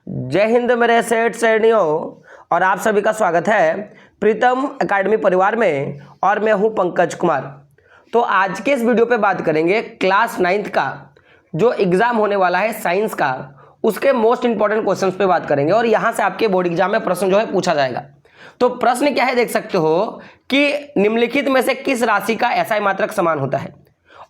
जय हिंद मेरे सेठ श्रेणियों, और आप सभी का स्वागत है प्रीतम एकेडमी परिवार में। और मैं हूं पंकज कुमार। तो आज के इस वीडियो पे बात करेंगे क्लास 9th का जो एग्जाम होने वाला है साइंस का, उसके मोस्ट इंपॉर्टेंट क्वेश्चंस पे बात करेंगे और यहां से आपके बोर्ड एग्जाम में प्रश्न जो है पूछा जाएगा। तो प्रश्न क्या है देख सकते हो कि निम्नलिखित में से किस राशि का एसआई मात्रक समान होता है।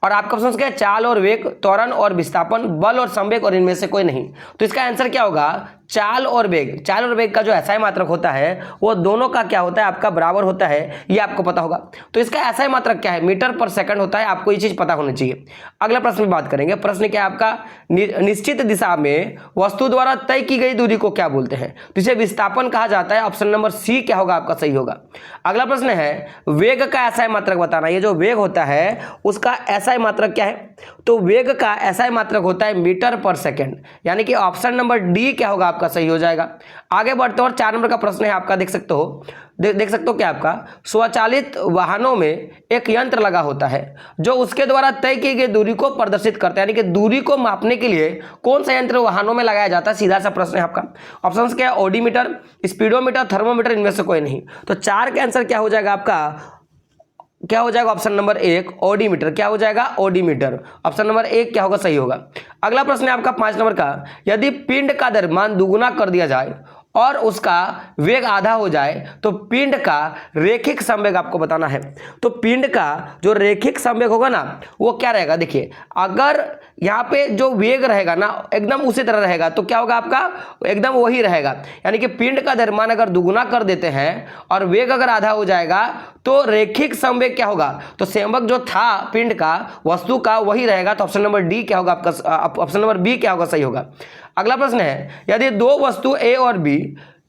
और आपका प्रश्न क्या है, चाल और वेग, त्वरण और विस्थापन, बल और संवेग और इनमें से कोई नहीं। तो इसका आंसर क्या होगा, चाल और वेग। चाल और वेग का जो एसआई मात्रक होता है वो दोनों का क्या होता है, आपका बराबर होता है, ये आपको पता होगा। तो इसका एसआई मात्रक क्या है, मीटर पर सेकंड होता है, आपको ये चीज पता होनी चाहिए। अगला प्रश्न में बात करेंगे। प्रश्न क्या है आपका, निश्चित दिशा में वस्तु द्वारा तय की गई दूरी को क्या बोलते हैं। तो इसे विस्थापन कहा जाता है। ऑप्शन नंबर सी क्या होगा आपका सही होगा। अगला प्रश्न है वेग का एसआई मात्रक बताना। ये जो वेग होता है उसका एसआई मात्रक क्या है, तो वेग का एसआई मात्रक होता है मीटर पर सेकंड, यानी कि ऑप्शन नंबर डी क्या होगा आपका सही हो जाएगा। आगे बढ़ते और 4 नंबर का प्रश्न है आपका, देख सकते हो क्या आपका, स्वचालित वाहनों में एक यंत्र लगा होता है जो उसके द्वारा तय की गई दूरी को प्रदर्शित करता है, यानी कि दूरी को मापने के लिए कौन सा यंत्र वाहनों में लगाया जाता है, सीधा सा प्रश्न है आपका। ऑप्शन क्या है, ओडोमीटर, स्पीडोमीटर, थर्मोमीटर, इनमें से कोई नहीं। तो 4 का आंसर क्या हो जाएगा आपका, क्या हो जाएगा ऑप्शन नंबर 1 ओडोमीटर। क्या हो जाएगा, ओडोमीटर। ऑप्शन नंबर 1 क्या होगा सही होगा। अगला प्रश्न है आपका 5 नंबर का, यदि पिंड का द्रव्यमान दुगुना कर दिया जाए और उसका वेग आधा हो जाए तो पिंड का रेखिक संवेग आपको बताना है। तो पिंड का जो रेखिक संवेग होगा ना वो क्या रहेगा, देखिए अगर यहाँ पे जो वेग रहेगा ना एकदम उसी तरह रहेगा तो क्या होगा आपका, एकदम वही रहेगा। यानी कि पिंड का द्रव्यमान अगर दुगुना कर देते हैं और वेग अगर आधा हो जाएगा तो रेखिक संवेग क्या होगा, तो संवेग जो था पिंड का वस्तु का वही रहेगा। तो ऑप्शन नंबर डी क्या होगा आपका, ऑप्शन नंबर बी क्या होगा सही होगा। अगला प्रश्न है, यदि दो वस्तु ए और बी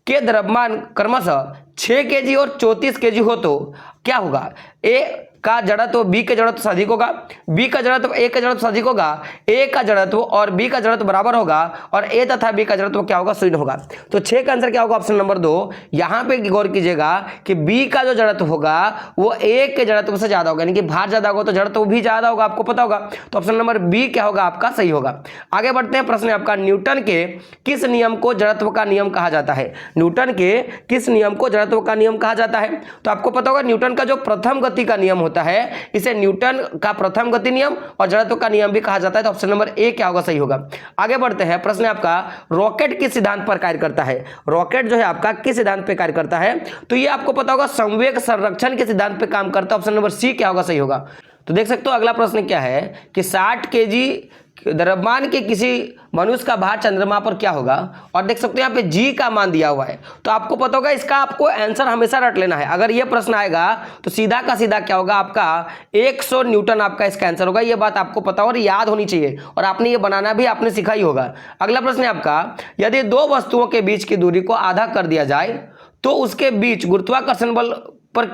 के द्रव्यमान क्रमशः 6 kg और 34 kg हो तो क्या होगा, ए का जड़त्व बी के जड़त्व से अधिक होगा, बी का जड़त्व ए के जड़त्व से अधिक होगा, ए का जड़त्व और बी का जड़त्व बराबर होगा और ए तथा बी का जड़त्व क्या होगा, शून्य होगा। तो 6 का आंसर क्या होगा ऑप्शन नंबर 2। यहां पे गौर कीजिएगा कि बी का जो जड़त्व होगा वो ए के जड़त्व से ज्यादा होगा, यानी कि भार ज्यादा होगा तो जड़त्व भी ज्यादा होगा, आपको पता होगा। तो ऑप्शन नंबर बी क्या होगा आपका सही होगा। आगे बढ़ते हैं। प्रश्न आपका, न्यूटन के किस नियम को जड़त्व का नियम कहा जाता है। न्यूटन के किस नियम को जड़त्व का नियम कहा जाता है। तो आपको पता होगा न्यूटन का जो प्रथम गति का नियम होता है इसे न्यूटन का प्रथम गति नियम और जड़त्व का नियम भी कहा जाता है। तो ऑप्शन नंबर ए क्या होगा सही होगा। आगे बढ़ते हैं। प्रश्न आपका, रॉकेट किस सिद्धांत पर कार्य करता है। रॉकेट जो है आपका किस सिद्धांत पर कार्य करता है, तो ये आपको पता होगा संवेग संरक्षण के सिद्धांत पर काम करता है। ऑप्शन नंबर सी क्या होगा सही होगा। तो देख सकते हो अगला प्रश्न क्या है कि 60 kg द्रव्यमान के किसी मनुष्य का भार चंद्रमा पर क्या होगा, और देख सकते हो यहाँ पे जी का मान दिया हुआ है। तो आपको पता होगा इसका आपको आंसर हमेशा रट लेना है। अगर ये प्रश्न आएगा तो सीधा का सीधा क्या होगा आपका 100 न्यूटन आपका इसका आंसर होगा। ये बात आपको पता और याद होनी चाहिए और आपने ये बनाना भी आपने सीखा ही होगा। अगला प्रश्न है आपका, यदि दो वस्तुओं के बीच की दूरी को आधा कर दिया जाए तो उसके बीच गुरुत्वाकर्षण बल पर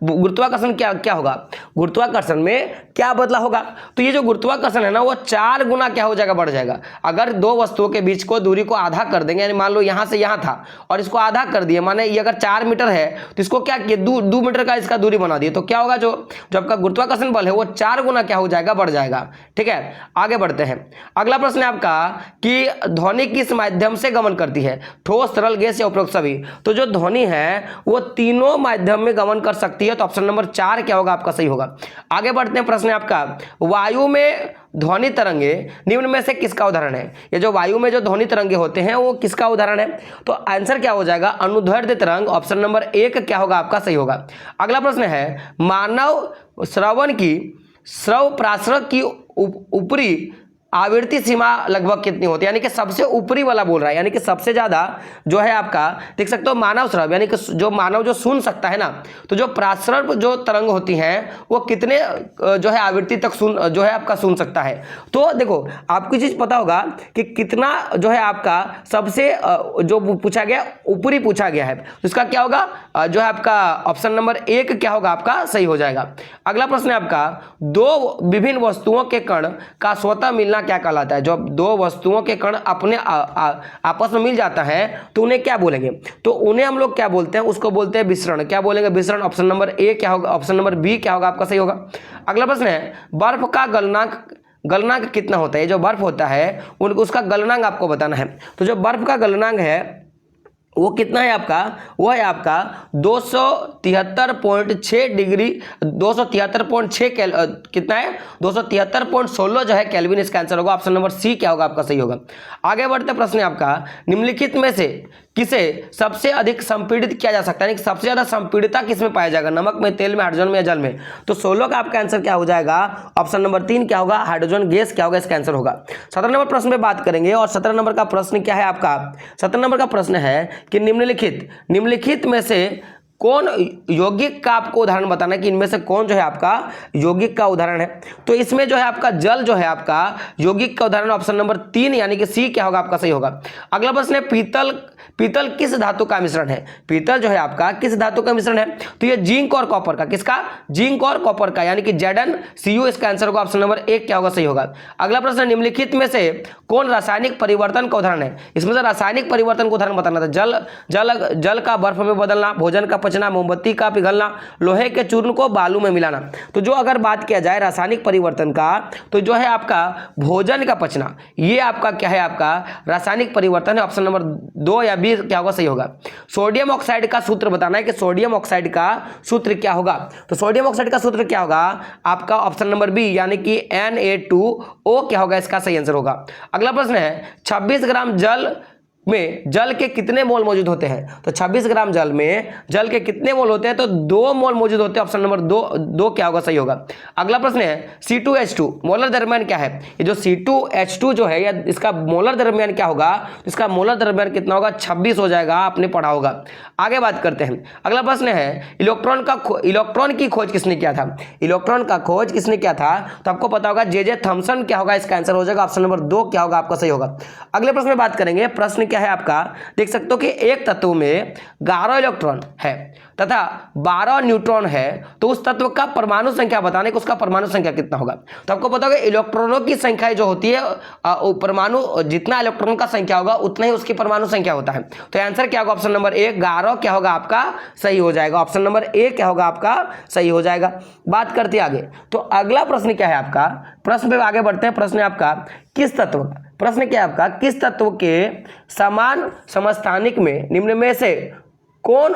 गुरुत्वाकर्षण क्या होगा, गुरुत्वाकर्षण में क्या बदला होगा। तो ये जो गुरुत्वाकर्षण है ना वो 4 गुना क्या हो जाएगा, बढ़ जाएगा। अगर दो वस्तुओं के बीच को दूरी को आधा कर देंगे, यानी मान लो यहां से यहां था और इसको आधा कर दिए, माने ये अगर 4 मीटर है तो इसको क्या किए 2 मीटर का इसका दूरी बना दिए, तो क्या होगा जो आपका गुरुत्वाकर्षण बल है वो 4 गुना क्या हो जाएगा, बढ़ जाएगा। ठीक है, आगे बढ़ते हैं। अगला प्रश्न है आपका कि ध्वनि किस माध्यम से गमन करती है, ठोस, तरल, गैस या उपरोक्त सभी। तो जो ध्वनि है वो तीनों माध्यम में गमन कर सकती है। तो ऑप्शन नंबर 4 क्या होगा आपका सही होगा। आगे बढ़ते हैं। प्रश्न आपका, वायु में ध्वनि तरंगे निम्न में से किसका उदाहरण है। ये जो वायु में जो ध्वनि तरंगे होते हैं वो किसका उदाहरण है, तो आंसर क्या हो जाएगा, अनुदैर्ध्य तरंग। ऑप्शन नंबर 1 क्या होगा आपका सही होगा। अगला प्रश्न है, मानव श्रवण की श्रव प्रासरक की ऊपरी आवृत्ति सीमा लगभग कितनी होती है, यानी कि सबसे ऊपरी वाला बोल रहा है, यानी कि सबसे ज्यादा जो है आपका देख सकते हो मानव श्रव, यानी कि जो मानव जो सुन सकता है ना, तो जो प्रासरक जो तरंग होती हैं वो कितने जो है आवृत्ति तक जो है आपका सुन सकता है। तो देखो आपको चीज पता होगा कि कितना जो है आपका सबसे जो पूछा गया ऊपरी पूछा गया है, तो इसका क्या होगा जो है आपका ऑप्शन नंबर 1 क्या होगा आपका सही हो जाएगा। अगला प्रश्न है आपका, दो विभिन्न वस्तुओं के कण का स्वतः मिलना क्या कहलाता है। जब दो वस्तुओं के कण अपने आपस में मिल जाता है तो उन्हें क्या बोलेंगे, तो उन्हें हम लोग क्या बोलते हैं, उसको बोलते हैं विसरण। क्या बोलेंगे, विसरण। ऑप्शन नंबर ए क्या होगा, ऑप्शन नंबर बी क्या होगा आपका सही होगा। अगला प्रश्न है, बर्फ का गलनांक कितना होता है, ये जो बर्फ होता है उनको उसका गलनांक आपको बताना है। तो जो बर्फ का गलनांक है वो कितना है आपका, वो है आपका 273.6 डिग्री, 273.6 कितना है 273.16 जो है केल्विन, इसका आंसर होगा ऑप्शन नंबर सी क्या होगा आपका सही होगा। आगे बढ़ते प्रश्न आपका, निम्नलिखित में से किसे सबसे अधिक संपीड़ित किया जा सकता है, यानी सबसे ज्यादा संपीड़ितता किसमें पाया जाएगा, नमक में, तेल में, हाइड्रोजन में या जल में। तो 16 का आपका आंसर क्या हो जाएगा, ऑप्शन नंबर 3 क्या होगा, हाइड्रोजन गैस क्या होगा, इसका आंसर होगा। 17 नंबर प्रश्न पे बात करेंगे और 17 नंबर का प्रश्न क्या है आपका, 17 नंबर का प्रश्न है कि निम्नलिखित में से कौन यौगिक का आपको उदाहरण बताना है कि इनमें से कौन जो है आपका यौगिक का उदाहरण है। तो इसमें जो है आपका जल जो है आपका यौगिक का उदाहरण, ऑप्शन नंबर 3 यानी कि सी क्या होगा आपका सही होगा। अगला प्रश्न है पीतल किस धातु का मिश्रण है, पीतल जो है आपका किस धातु का मिश्रण है। तो ये जिंक और कॉपर का, किसका, जिंक और कॉपर का, यानी कि ZnCu, इसका आंसर होगा ऑप्शन नंबर 1 क्या होगा सही होगा। अगला प्रश्न, निम्नलिखित में से कौन रासायनिक परिवर्तन का उदाहरण है, इसमें से रासायनिक परिवर्तन का उदाहरण बताना था। जल का बर्फ में बदलना, भोजन का पचना, मोमबत्ती का पिघलना, लोहे के चूर्ण को बालू में मिलाना। तो जो अगर बात किया जाए रासायनिक परिवर्तन का, तो जो है आपका भोजन का पचना, ये आपका क्या है, आपका रासायनिक परिवर्तन है, ऑप्शन नंबर 2 या बी क्या होगा सही होगा। सोडियम ऑक्साइड का सूत्र बताना है कि सोडियम ऑक्साइड का सूत्र क्या होगा। तो सोडियम ऑक्साइड का सूत्र क्या होगा आपका, ऑप्शन नंबर बी यानी कि Na2O क्या होगा, इसका सही आंसर होगा। अगला प्रश्न है 26 ग्राम जल के कितने मोल मौजूद होते हैं। तो 26 ग्राम जल में जल के कितने मोल होते हैं, तो 2 मोल मौजूद होते हैं, ऑप्शन नंबर 2 क्या होगा सही होगा। अगला प्रश्न है C2H2 मोलर द्रव्यमान क्या है। ये जो C2H2 जो है, या इसका मोलर द्रव्यमान क्या होगा, इसका मोलर द्रव्यमान कितना होगा, 26 हो जाएगा, आपने पढ़ा होगा। आगे बात करते हैं। अगला प्रश्न है इलेक्ट्रॉन की खोज किसने किया था, इलेक्ट्रॉन का खोज किसने किया था। तो आपको पता होगा J.J. थॉमसन क्या होगा, इसका आंसर हो जाएगा ऑप्शन नंबर 2 क्या होगा आपका सही होगा। अगले प्रश्न में बात करेंगे। प्रश्न है आपका, देख सकते हो कि एक तत्व में 11 इलेक्ट्रॉन है तथा 12 न्यूट्रॉन है, तो उस तत्व का परमाणु संख्या बताने कि उसका परमाणु संख्या कितना होगा। तो आपको पता होगा इलेक्ट्रॉनों की संख्या जो होती है, परमाणु जितना इलेक्ट्रॉन का संख्या होगा उतना ही उसकी परमाणु संख्या होता है। तो आंसर क्या होगा, ऑप्शन नंबर 1 11 क्या होगा आपका सही हो जाएगा, ऑप्शन नंबर 1 क्या होगा आपका सही हो जाएगा। बात करते आगे। तो अगला प्रश्न क्या है आपका, प्रश्न पे आगे बढ़ते हैं। प्रश्न आपका किस तत्व का, प्रश्न क्या है आपका, किस तत्व के समान समस्थानिक में निम्न में से कौन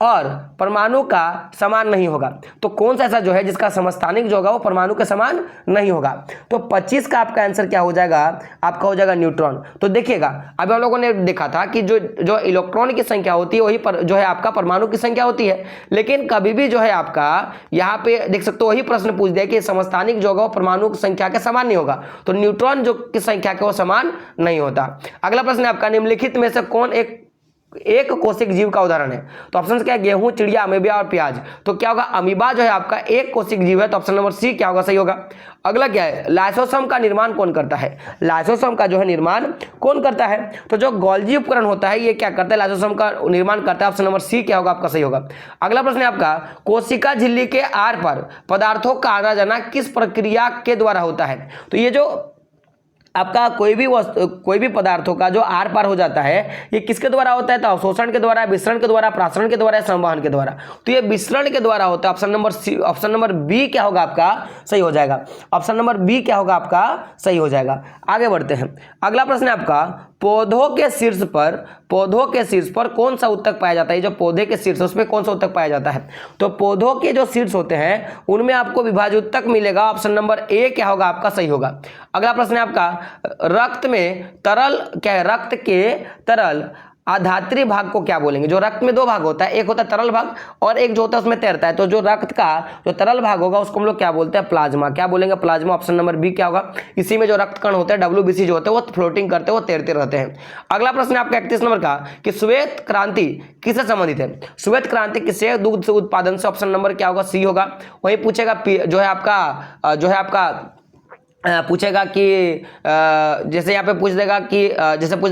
और परमाणु का समान नहीं होगा। तो कौन सा ऐसा जो है जिसका समस्थानिक जो होगा वो परमाणु के समान नहीं होगा। तो 25 का आपका आंसर क्या हो जाएगा, आपका हो जाएगा न्यूट्रॉन। तो देखिएगा अभी हम लोगों ने देखा था कि जो इलेक्ट्रॉन की संख्या होती है वही जो है आपका परमाणु की संख्या होती है, लेकिन कभी भी जो है आपका यहाँ पे देख सकते हो वही प्रश्न पूछ दिया कि समस्थानिक जो होगा वो परमाणु की संख्या के समान नहीं होगा। तो न्यूट्रॉन जो की संख्या के वो समान नहीं होता। अगला प्रश्न आपका, निम्नलिखित में से कौन एक कोशिक जीव का उदाहरण है। तो ऑप्शन क्या है, गेहूं, चिड़िया, अमीबा और प्याज। तो क्या होगा, अमीबा जो है आपका एक कोशिक जीव है, तो ऑप्शन नंबर सी क्या होगा सही होगा। अगला क्या है, लाइसोसोम का निर्माण कौन करता है, लाइसोसोम का जो है निर्माण कौन करता है। तो जो गोल्जी उपकरण होता है ये क्या करता है, लाइसोसोम का निर्माण करता है, ऑप्शन नंबर सी क्या होगा आपका सही होगा। अगला प्रश्न है आपका, कोशिका झिल्ली के आर पर पदार्थों का आना जाना किस प्रक्रिया के द्वारा होता है। तो ये जो आपका कोई भी पदार्थों का जो आर पार हो जाता है ये किसके द्वारा होता है, तो अवशोषण के द्वारा, विसरण के द्वारा, प्रासरण के द्वारा, संवहन के द्वारा। तो ये विसरण के द्वारा होता है, ऑप्शन नंबर बी क्या होगा आपका सही हो जाएगा, ऑप्शन नंबर बी क्या होगा आपका सही हो जाएगा। आगे बढ़ते हैं। अगला प्रश्न है आपका, पौधों के शीर्ष पर कौन सा उत्तक पाया जाता है। जो पौधे के शीर्ष उसमें कौन सा उत्तक पाया जाता है। तो पौधों के जो शीर्ष होते हैं उनमें आपको विभाज्य उत्तक मिलेगा, ऑप्शन नंबर ए क्या होगा आपका सही होगा। अगला प्रश्न है आपका, रक्त में तरल क्या है, रक्त के तरल आधात्री भाग को क्या बोलेंगे। जो रक्त में दो भाग होता है, एक होता है तरल भाग और एक जो होता है उसमें तैरता है। तो जो रक्त का जो तरल भाग होगा उसको हम लोग क्या बोलते हैं, प्लाज्मा। क्या बोलेंगे, प्लाज्मा। ऑप्शन नंबर बी क्या होगा। इसी में जो रक्त कण होते हैं WBC जो होते हैं वो फ्लोटिंग करते हैं, वो तैरते रहते हैं। अगला प्रश्न है आपका 31 नंबर का कि श्वेत क्रांति किससे संबंधित है। श्वेत क्रांति किससे, दुग्ध उत्पादन से। ऑप्शन नंबर क्या होगा सी होगा। वही पूछेगा जो है आपका पूछेगा कि जैसे यहाँ पे पूछ देगा कि जैसे पूछ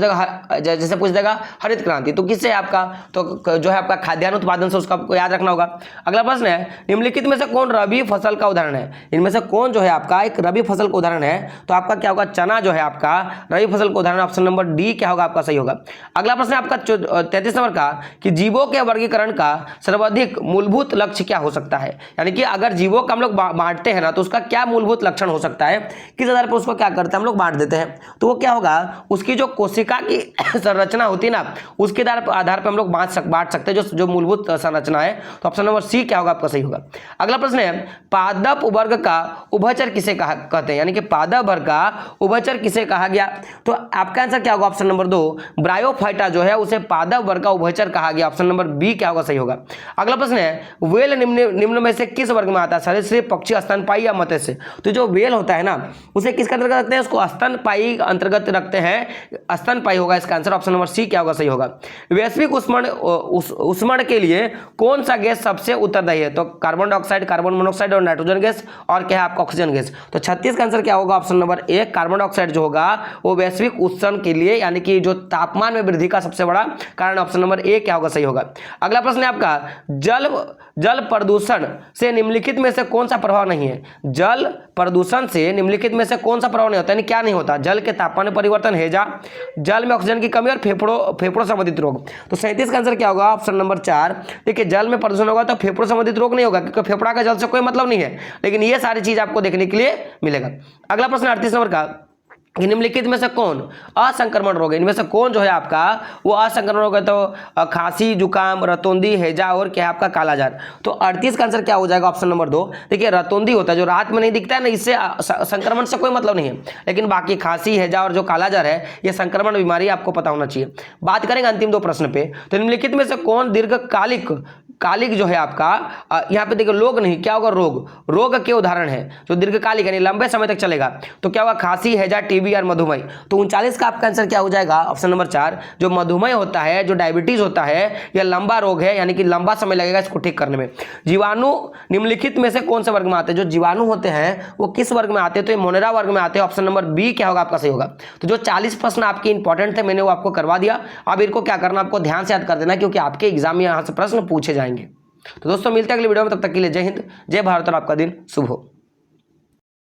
देगा हरित क्रांति, तो किससे आपका, तो जो है आपका खाद्यान्न उत्पादन से, उसका आपको याद रखना होगा। अगला प्रश्न है, निम्नलिखित में से कौन रबी फसल का उदाहरण है। इनमें से कौन जो है आपका एक रबी फसल का उदाहरण है। तो आपका क्या होगा, चना जो है आपका रबी फसल का उदाहरण, ऑप्शन नंबर डी क्या होगा आपका सही होगा। अगला प्रश्न है आपका 33 नंबर का कि जीवों के वर्गीकरण का सर्वाधिक मूलभूत लक्ष्य क्या हो सकता है। यानी कि अगर जीवों का हम लोग बांटते हैं ना तो उसका क्या मूलभूत लक्षण हो सकता है। किस आधार पर उसको क्या करते हैं हम लोग बांट देते हैं। तो वो क्या होगा, उसकी जो कोशिका की संरचना होती है ना, उसके आधार पर हम लोग बांट सकते हैं जो मूलभूत संरचना है। तो ऑप्शन नंबर सी क्या होगा आपका सही होगा। अगला प्रश्न है, पादप वर्ग का उभयचर किसे कहते हैं, यानी कि पादप वर्ग का उभयचर किसे कहा गया। तो आपका आंसर क्या होगा, ऑप्शन नंबर 2 ब्रायोफाइटा जो है उसे पादप वर्ग का उभयचर कहा गया। ऑप्शन नंबर बी क्या होगा सही होगा। अगला प्रश्न है, वेल निम्न में से किस वर्ग में आता है, सरीसृप, पक्षी, स्तनपायी या मत्स्य। तो जो वेल होता है ना उसे किसके अंतर्गत रखते हैं, उसको स्तनपायी अंतर्गत रखते हैं, स्तनपायी होगा इसका आंसर। ऑप्शन नंबर सी क्या होगा सही होगा। वैश्विक उष्मण के लिए कौन सा गैस सबसे उत्तरदायी है। तो कार्बन डाइऑक्साइड, कार्बन मोनोऑक्साइड और नाइट्रोजन गैस, और क्या है आपका ऑक्सीजन गैस। तो 36 का आंसर क्या होगा, option number A carbon dioxide जो होगा वो वैश्विक उष्णन के लिए यानी कि जो तापमान में वृद्धि का सबसे बड़ा कारण, ऑप्शन नंबर ए क्या होगा सही होगा। अगला प्रश्न है आपका, जल प्रदूषण से निम्नलिखित में से कौन सा प्रभाव नहीं है। जल प्रदूषण से निम्नलिखित में से कौन सा प्रभाव नहीं होता, यानी क्या नहीं होता। जल के तापमान में परिवर्तन, हैजा, जल में ऑक्सीजन की कमी और फेफड़ों संबंधित रोग। तो 37 का आंसर क्या होगा, ऑप्शन नंबर 4। देखिए जल में प्रदूषण होगा तो फेफड़ों संबंधित रोग नहीं होगा, क्योंकि फेफड़ा का जल से कोई मतलब नहीं है, लेकिन ये सारी चीज आपको देखने के लिए मिलेगा। अगला प्रश्न 38 नंबर का, निम्नलिखित में से कौन असंक्रमण रोग है। इनमें से कौन जो है आपका वो असंक्रमण रोग है। तो खांसी, जुकाम, रतौंधी, हैजा और क्या है आपका कालाजार। तो 38 का आंसर क्या हो जाएगा, ऑप्शन नंबर 2। देखिए रतौंधी होता है जो रात में नहीं दिखता है ना, इससे संक्रमण से कोई मतलब नहीं है, लेकिन बाकी खांसी, हैजा और जो कालाजार है ये संक्रमण बीमारी आपको पता होना चाहिए। बात करेंगे अंतिम 2 प्रश्न पे। तो निम्नलिखित में से कौन दीर्घकालिक जो है आपका, यहाँ पे देखिए लोग नहीं, क्या होगा रोग के उदाहरण है जो दीर्घकालिक यानी लंबे समय तक चलेगा। तो क्या होगा, खांसी, हैजा, टीबी और मधुमेह। तो 39 का आपका आंसर क्या हो जाएगा, ऑप्शन नंबर 4। जो मधुमेह होता है, जो डायबिटीज होता है, यह लंबा रोग है, यानी कि लंबा समय लगेगा इसको ठीक करने में। जीवाणु निम्नलिखित में से कौन से वर्ग में आते हैं। जो जीवाणु होते हैं वो किस वर्ग में आते हैं, तो ये मोनेरा वर्ग में आते हैं। ऑप्शन नंबर बी क्या होगा आपका सही होगा। तो जो 40 प्रश्न आपके इंपॉर्टेंट थे मैंने वो आपको करवा दिया। अब इनको क्या करना, आपको ध्यान से याद कर देना, क्योंकि आपके एग्जाम में यहाँ से प्रश्न पूछे जाएंगे। तो दोस्तों मिलते हैं अगले वीडियो में, तब तक के लिए जय हिंद, जय भारत और आपका दिन शुभ हो।